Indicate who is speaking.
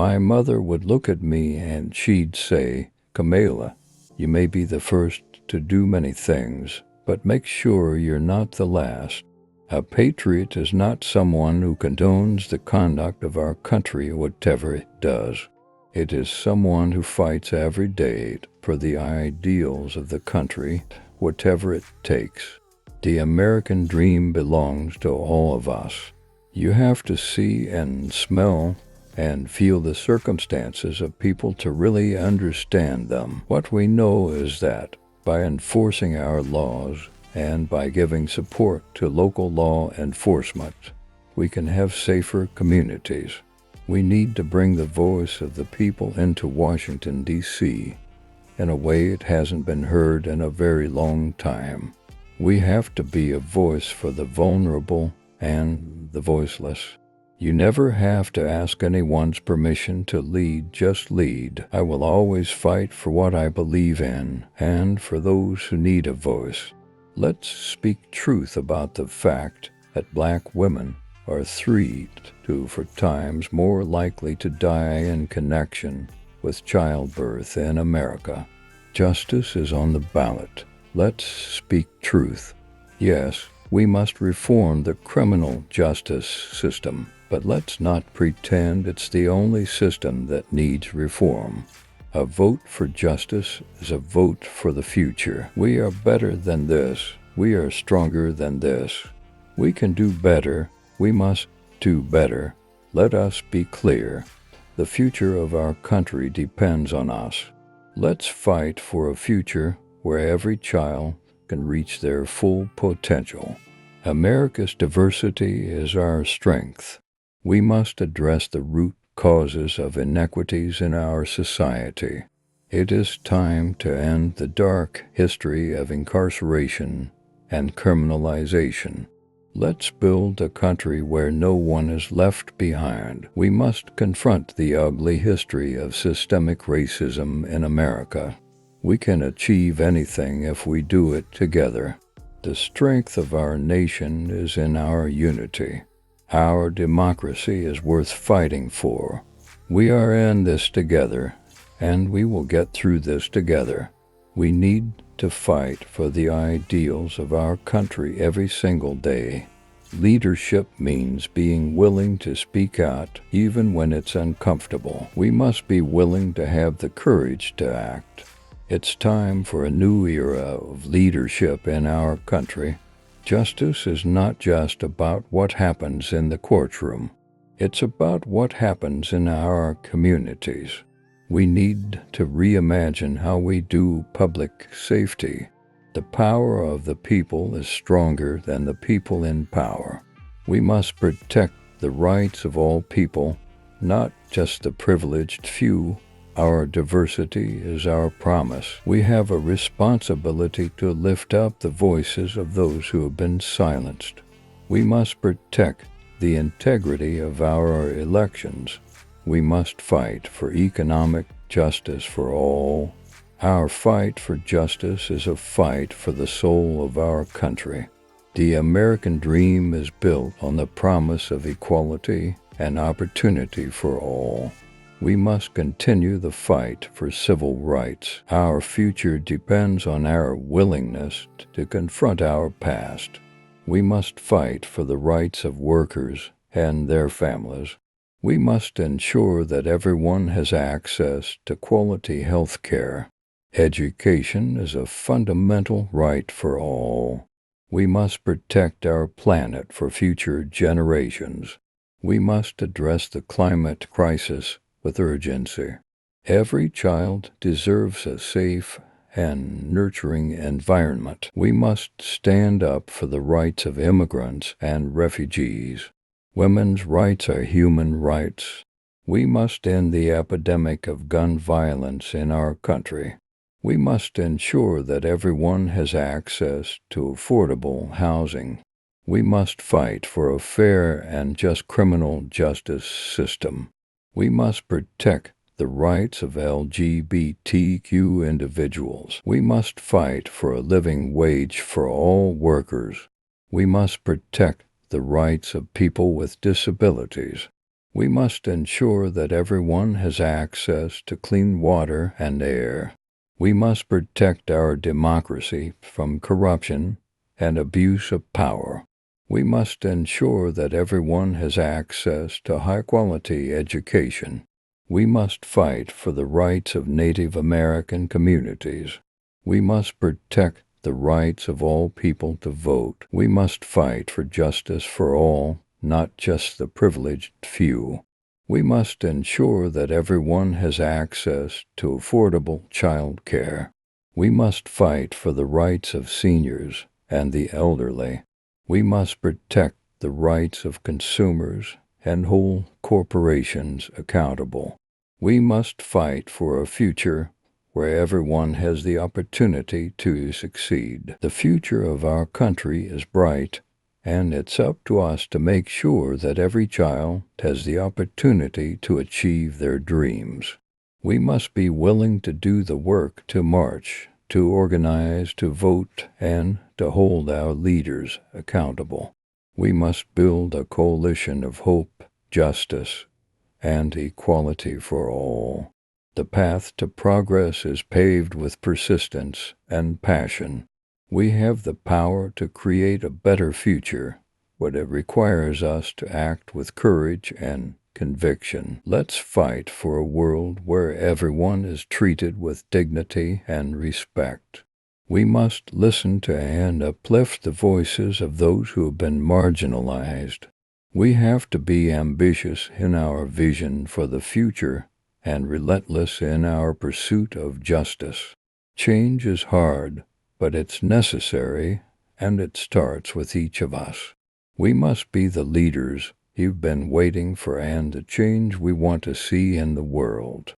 Speaker 1: My mother would look at me and she'd say, "Kamala, you may be the first to do many things, but make sure you're not the last." A patriot is not someone who condones the conduct of our country, whatever it does. It is someone who fights every day for the ideals of the country, whatever it takes. The American dream belongs to all of us. You have to see and smell and feel the circumstances of people to really understand them. What we know is that by enforcing our laws and by giving support to local law enforcement, we can have safer communities. We need to bring the voice of the people into Washington, D.C. in a way it hasn't been heard in a very long time. We have to be a voice for the vulnerable and the voiceless. You never have to ask anyone's permission to lead, just lead. I will always fight for what I believe in and for those who need a voice. Let's speak truth about the fact that black women are 3 to 4 times more likely to die in connection with childbirth in America. Justice is on the ballot. Let's speak truth. Yes, we must reform the criminal justice system, but let's not pretend it's the only system that needs reform. A vote for justice is a vote for the future. We are better than this. We are stronger than this. We can do better. We must do better. Let us be clear. The future of our country depends on us. Let's fight for a future where every child can reach their full potential. America's diversity is our strength. We must address the root causes of inequities in our society. It is time to end the dark history of incarceration and criminalization. Let's build a country where no one is left behind. We must confront the ugly history of systemic racism in America. We can achieve anything if we do it together. The strength of our nation is in our unity. Our democracy is worth fighting for. We are in this together, and we will get through this together. We need to fight for the ideals of our country every single day. Leadership means being willing to speak out even when it's uncomfortable. We must be willing to have the courage to act. It's time for a new era of leadership in our country. Justice is not just about what happens in the courtroom. It's about what happens in our communities. We need to reimagine how we do public safety. The power of the people is stronger than the people in power. We must protect the rights of all people, not just the privileged few. Our diversity is our promise. We have a responsibility to lift up the voices of those who have been silenced. We must protect the integrity of our elections. We must fight for economic justice for all. Our fight for justice is a fight for the soul of our country. The American dream is built on the promise of equality and opportunity for all. We must continue the fight for civil rights. Our future depends on our willingness to confront our past. We must fight for the rights of workers and their families. We must ensure that everyone has access to quality health care. Education is a fundamental right for all. We must protect our planet for future generations. We must address the climate crisis with urgency. Every child deserves a safe and nurturing environment. We must stand up for the rights of immigrants and refugees. Women's rights are human rights. We must end the epidemic of gun violence in our country. We must ensure that everyone has access to affordable housing. We must fight for a fair and just criminal justice system. We must protect the rights of LGBTQ individuals. We must fight for a living wage for all workers. We must protect the rights of people with disabilities. We must ensure that everyone has access to clean water and air. We must protect our democracy from corruption and abuse of power. We must ensure that everyone has access to high-quality education. We must fight for the rights of Native American communities. We must protect the rights of all people to vote. We must fight for justice for all, not just the privileged few. We must ensure that everyone has access to affordable child care. We must fight for the rights of seniors and the elderly. We must protect the rights of consumers and hold corporations accountable. We must fight for a future where everyone has the opportunity to succeed. The future of our country is bright, and it's up to us to make sure that every child has the opportunity to achieve their dreams. We must be willing to do the work, to march, to organize, to vote, and to hold our leaders accountable. We must build a coalition of hope, justice, and equality for all. The path to progress is paved with persistence and passion. We have the power to create a better future, but it requires us to act with courage and conviction. Let's fight for a world where everyone is treated with dignity and respect. We must listen to and uplift the voices of those who have been marginalized. We have to be ambitious in our vision for the future and relentless in our pursuit of justice. Change is hard, but it's necessary, and it starts with each of us. We must be the leaders you've been waiting for and the change we want to see in the world.